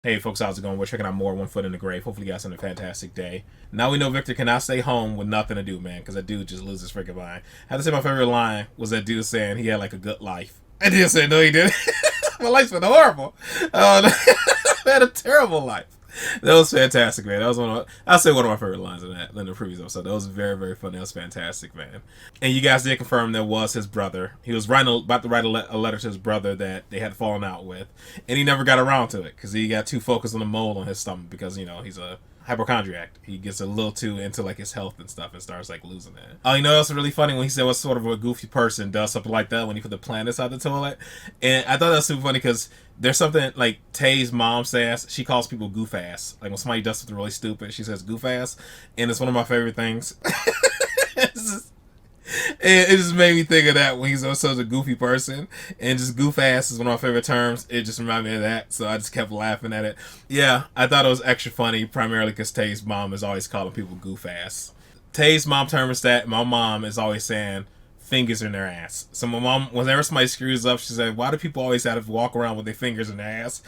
Hey folks, how's it going? We're checking out more One Foot in the Grave. Hopefully you guys had a fantastic day. Now we know Victor cannot stay home with nothing to do, man, because that dude just loses freaking mind. I have to say my favorite line was that dude saying he had like a good life. And he said, no he didn't. My life's been horrible. I had a terrible life. That was fantastic, man. That was I'll say one of my favorite lines in the previous episode. That was very, very funny. That was fantastic, man. And you guys did confirm that was his brother. He was about to write a letter to his brother that they had fallen out with, and he never got around to it because he got too focused on the mole on his stomach because he's a hypochondriac. He gets a little too into like his health and stuff and starts like losing it. Oh, that's really funny when he said what sort of a goofy person does something like that when he put the planets out the toilet. And I thought that was super funny because there's something like Tay's mom says. She calls people goof ass. Like when somebody does something really stupid, she says goof ass, and it's one of my favorite things. It just made me think of that when he's such a goofy person, and just goof ass is one of my favorite terms. It just reminded me of that, so I just kept laughing at it. Yeah, I thought it was extra funny, primarily because Tay's mom is always calling people goof ass. Tay's mom thermostat, my mom is always saying fingers in their ass. So my mom, whenever somebody screws up, she said, "Why do people always have to walk around with their fingers in their ass?"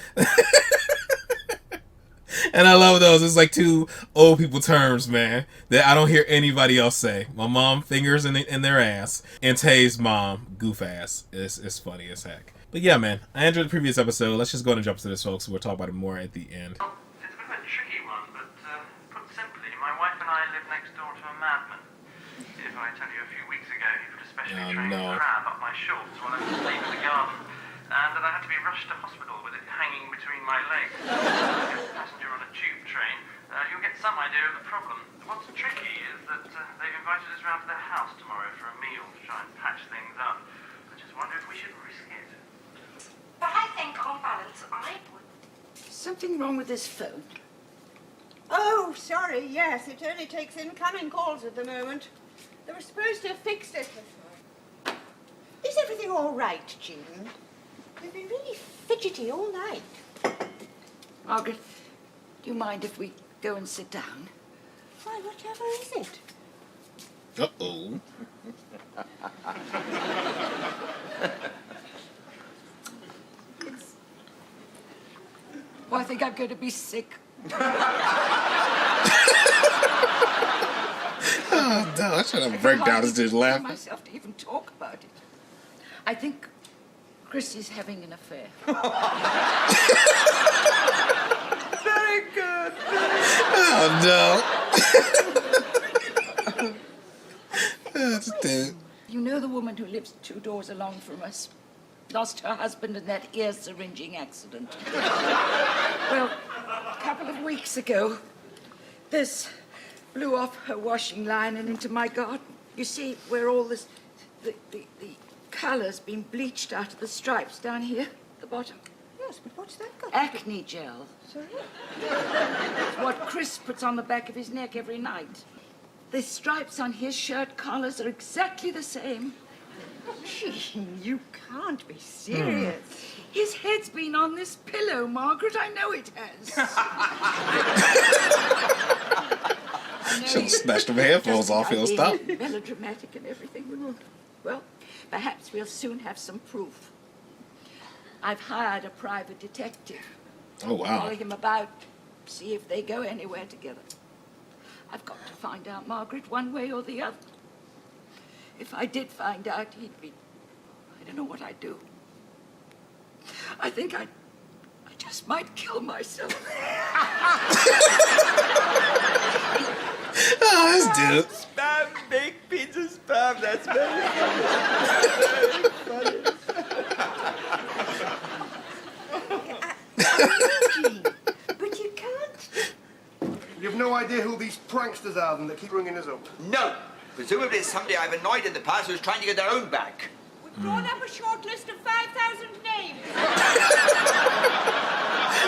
And I love those. It's like two old people terms, man, that I don't hear anybody else say. My mom, fingers in their ass, and Tay's mom, goof ass. It's funny as heck. But yeah, man, I enjoyed the previous episode. Let's just go and jump to this, folks. We'll talk about it more at the end. It's a bit of a tricky one, but put simply, my wife and I live next door to a madman. If I tell you a few weeks ago, he put a specially trained crab up my shorts while I was asleep in the garden, and that I had to be rushed to hospital with it hanging between my legs. As a passenger on a tube train, you'll get some idea of the problem. What's tricky is that they've invited us round to their house tomorrow for a meal to try and patch things up. I just wonder if we should risk it. But I think, on balance, I would. Something wrong with this phone? Oh, sorry, yes, it only takes incoming calls at the moment. They were supposed to have fixed it before. Is everything all right, Jean? You've been really fidgety all night. Margaret, do you mind if we go and sit down? Why, whatever is it? Uh-oh. Well, I think I'm going to be sick. Oh, no, I should have a breakdown. It's just laughing. Myself to even talk about it. I think Chris is having an affair. Very good. Oh, no. That's dead. You know the woman who lives 2 doors along from us? Lost her husband in that ear syringing accident. Well, a couple of weeks ago, this blew off her washing line and into my garden. You see where all this, the colour's been bleached out of the stripes down here at the bottom? Yes, but what's that got? Acne gel. Sorry? It's what Chris puts on the back of his neck every night. The stripes on his shirt collars are exactly the same. Jean, you can't be serious. His head's been on this pillow, Margaret. I know it has. Should have snatched them headphones off. He'll stop. Melodramatic and everything. Well, perhaps we'll soon have some proof. I've hired a private detective. Oh, wow. Follow him about, see if they go anywhere together. I've got to find out, Margaret, one way or the other. If I did find out, he'd be... I don't know what I'd do. I think I just might kill myself. Oh, this dude. Spam, baked pizza spam, that's very funny. Jean, but you can't. You've no idea who these pranksters are then that keep ringing us up? No. Presumably it's somebody I've annoyed in the past who's trying to get their own back. We've drawn up a short list of 5,000 names.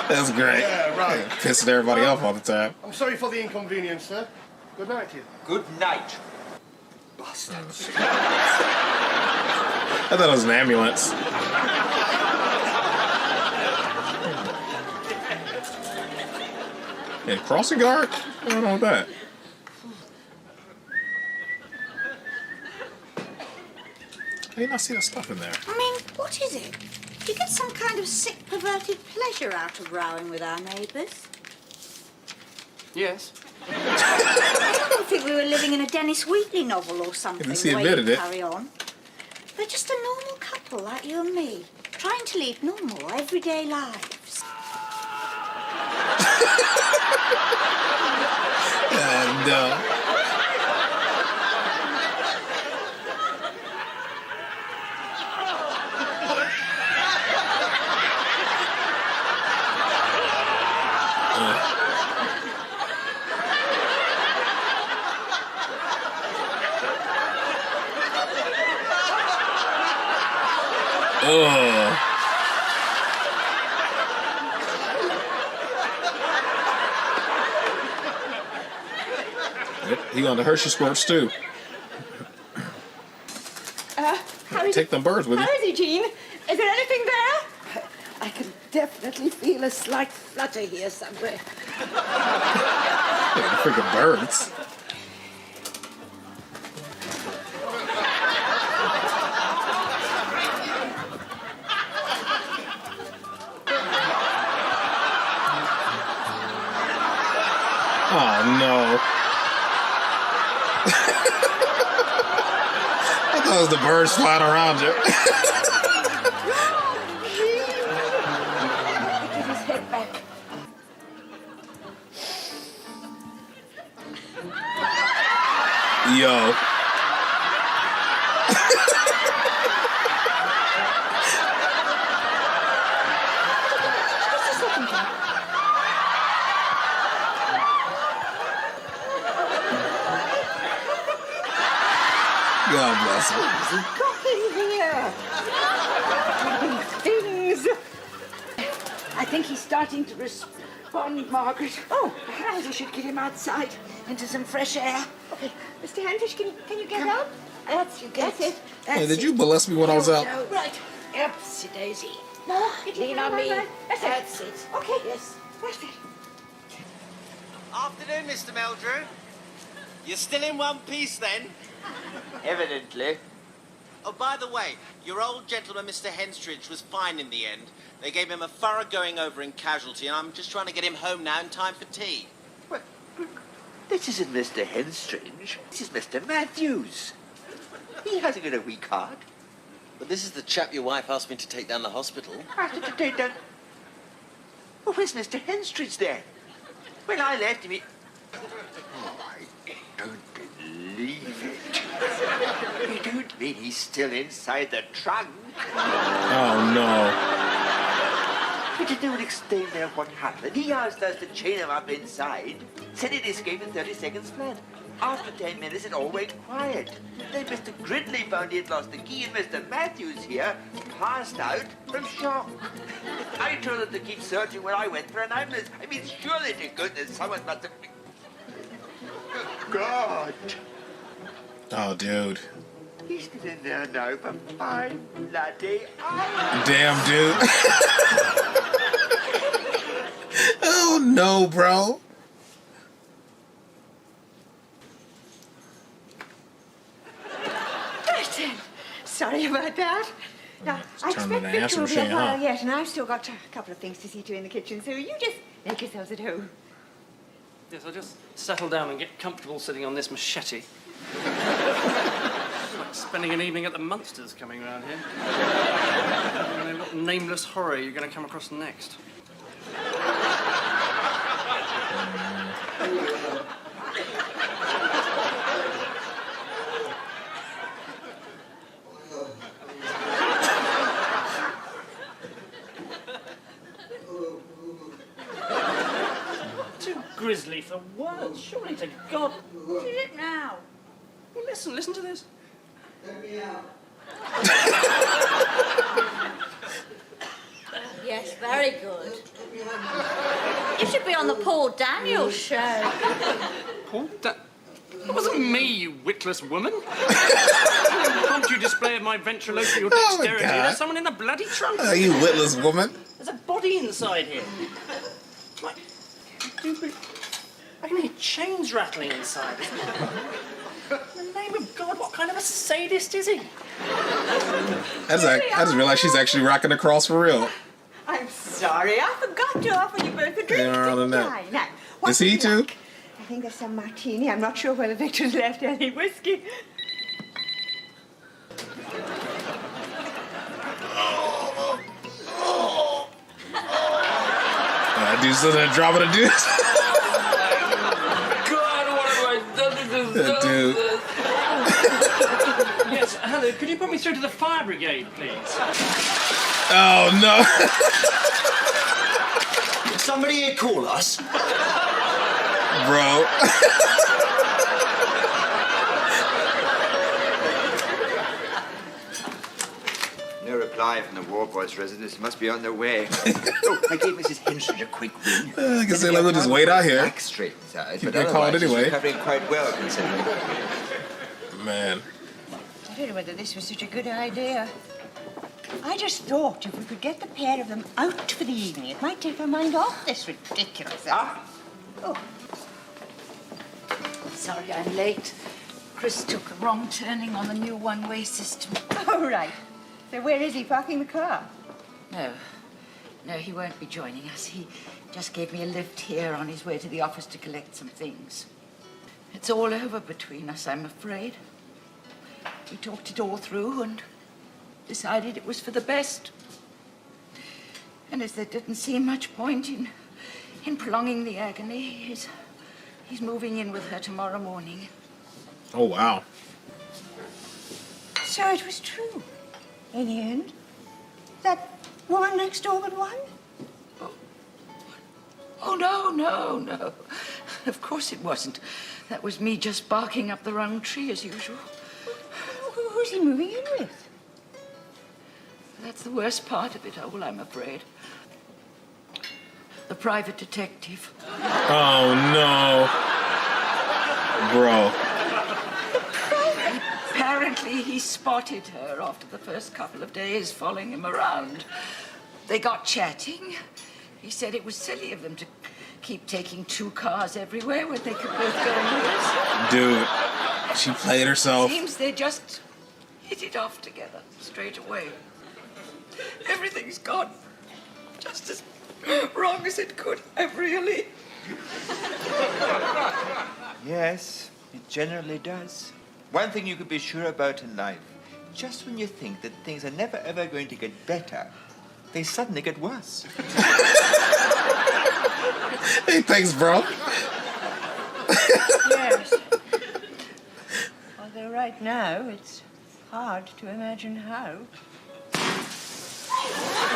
That's great. Yeah, right. Pissing everybody off all the time. I'm sorry for the inconvenience, sir. Good night to you. Good night. Bastards. I thought it was an ambulance. Yeah, crossing guard? I don't know that. I did not see that stuff in there. I mean, what is it? Do you get some kind of sick, perverted pleasure out of rowing with our neighbours? Yes. I don't think we were living in a Dennis Wheatley novel or something. At least he the way admitted you it. carry on. We're just a normal couple like you and me, trying to lead normal, everyday lives. No. Oh. Yep, he on the Hershey squirts too. How is Take them birds with you. How is he, Jean? Is there anything there? I can definitely feel a slight flutter here somewhere. Yeah, the freaking birds. Oh no. I thought it was the birds flying around you. Get his head back. Yo. God bless him. Got in here. Things. I think he's starting to respond, Margaret. Oh, perhaps we should get him outside into some fresh air. Okay, Mr. Henfish, can you get up? That's it. That's Hey, did it. you molest me when I was out? No. Right. Upsy daisy. No, get your Lean hand on me. right. That's it. Okay. Yes. That's it. Afternoon, Mr. Meldrew. You're still in one piece, then? Evidently. Oh, by the way, your old gentleman, Mr. Henstridge, was fine in the end. They gave him a thorough going over in casualty, and I'm just trying to get him home now in time for tea. Well, this isn't Mr. Henstridge. This is Mr. Matthews. He hasn't got a weak heart. But this is the chap your wife asked me to take down the hospital. After to take down... Well, where's Mr. Henstridge then? When I left him, he... Oh, I don't believe it. You don't mean he's still inside the trunk? Oh no. But you don't explain there what happened. He asked us to chain him up inside. Said he'd escape in 30 seconds flat. After 10 minutes, it all went quiet. Then Mr. Gridley found he had lost the key, and Mr. Matthews here passed out from shock. I told them to keep searching when I went for an ambulance. I mean, surely to goodness, someone must have... God! Oh, dude. He's been in there now for 5 bloody hours. Damn, dude. Oh no, bro. Sorry about that. Now, I turn into expect an Victor answer will be a machine, while huh? yet, and I've still got a couple of things to see to in the kitchen, so you just make yourselves at home. Yes, I'll just settle down and get comfortable sitting on this machete. It's like spending an evening at the Munsters coming around here. I don't know what nameless horror you're going to come across next. Too grisly for words, surely to God. What is it now? Well, listen to this. Yes, very good. You should be on the Paul Daniels show. Paul, that wasn't me, you witless woman. Can't you display of my ventriloquial Oh, my dexterity? God. There's someone in the bloody trunk. Oh, you witless woman. There's a body inside here. Like, I can hear chains rattling inside. In the name of God, what kind of a sadist is he? I just realized she's actually rocking the cross for real. I'm sorry, I forgot to offer you both a drink. They are on the didn't net. I? Now, what Is he would you too? like? I think there's some martini. I'm not sure whether Victor's left any whiskey. Dude's still in the drop of the dude. God, what have I done to deserve Dude. this? Yes, hello, could you put me through to the fire brigade, please? Oh no. Did somebody here call us? Bro. No reply from the War Boys residence. Must be on their way. Oh, I gave Mrs. Henson a quick ring. I can say, like, we'll just wait out here. Back straight inside, You but get called otherwise she's anyway. recovering quite well, considering. Man. I don't know whether this was such a good idea. I just thought if we could get the pair of them out for the evening, it might take our mind off this ridiculous... Oh. Sorry I'm late. Chris took a wrong turning on the new one-way system. Oh, right. So where is he parking the car? No, he won't be joining us. He just gave me a lift here on his way to the office to collect some things. It's all over between us, I'm afraid. We talked it all through and decided it was for the best. And as there didn't seem much point in prolonging the agony, he's moving in with her tomorrow morning. Oh wow. So it was true. In the end, that woman next door but one? Oh, no. Of course it wasn't. That was me just barking up the wrong tree as usual. Who's he moving in with? That's the worst part of it all, I'm afraid. The private detective. Oh no. Bro. Apparently he spotted her after the first couple of days following him around. They got chatting. He said it was silly of them to keep taking two cars everywhere when they could both go in his. Dude. She played herself. Seems they just hit it off together straight away. Everything's gone just as wrong as it could have, really. Yes, it generally does. One thing you could be sure about in life, just when you think that things are never ever going to get better, they suddenly get worse. Hey, thanks, bro. Yes. Although right now, it's hard to imagine how.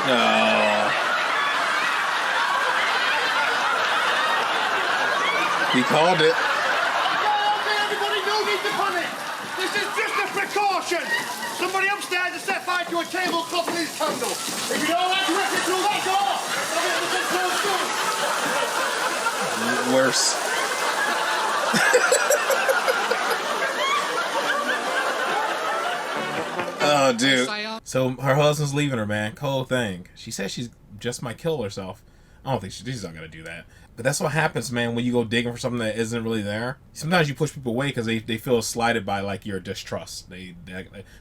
No. He called it. Everybody, no need to panic. This is just a precaution. Somebody upstairs has set fire to a tablecloth and his candle. If you don't like to rip it through that door, I'll be able to control soon. Worse. Oh, dude. So her husband's leaving her, man. Cold thing. She says she just might kill herself. I don't think she's not gonna do that. But that's what happens, man, when you go digging for something that isn't really there. Sometimes you push people away because they feel slighted by, like, your distrust. It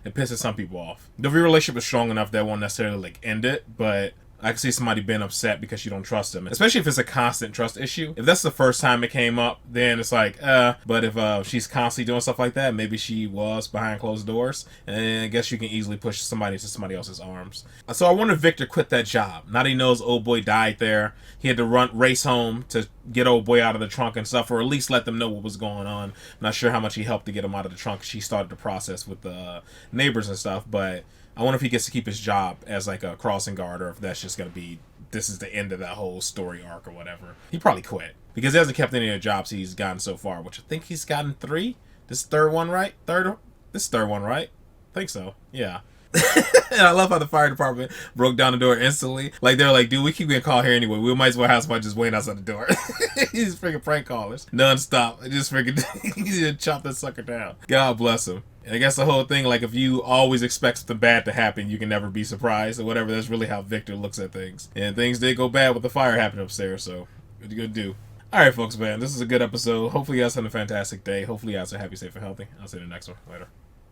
pisses some people off. If your relationship is strong enough, that won't necessarily, like, end it, but I can see somebody being upset because you don't trust them. Especially if it's a constant trust issue. If that's the first time it came up, then it's like, but if she's constantly doing stuff like that, maybe she was behind closed doors, and I guess you can easily push somebody to somebody else's arms. So I wonder if Victor quit that job. Now that he knows old boy died there, he had to race home to get old boy out of the trunk and stuff, or at least let them know what was going on. I'm not sure how much he helped to get him out of the trunk. She started the process with the neighbors and stuff, but I wonder if he gets to keep his job as like a crossing guard, or if that's just going to be, this is the end of that whole story arc or whatever. He probably quit because he hasn't kept any of the jobs he's gotten so far, which I think he's gotten 3. This third one, right? This is third one, right? I think so. Yeah. And I love how the fire department broke down the door instantly. Like, they're like, dude, we keep getting called here anyway. We might as well have somebody just waiting outside the door. He's freaking prank callers. Non-stop. Just freaking he just chop that sucker down. God bless him. And I guess the whole thing, like, if you always expect something bad to happen, you can never be surprised or whatever. That's really how Victor looks at things. And things did go bad with the fire happening upstairs, so what you gonna do? Alright, folks, man. This is a good episode. Hopefully you guys had a fantastic day. Hopefully you guys are happy, safe, and healthy. I'll see you in the next one. Later.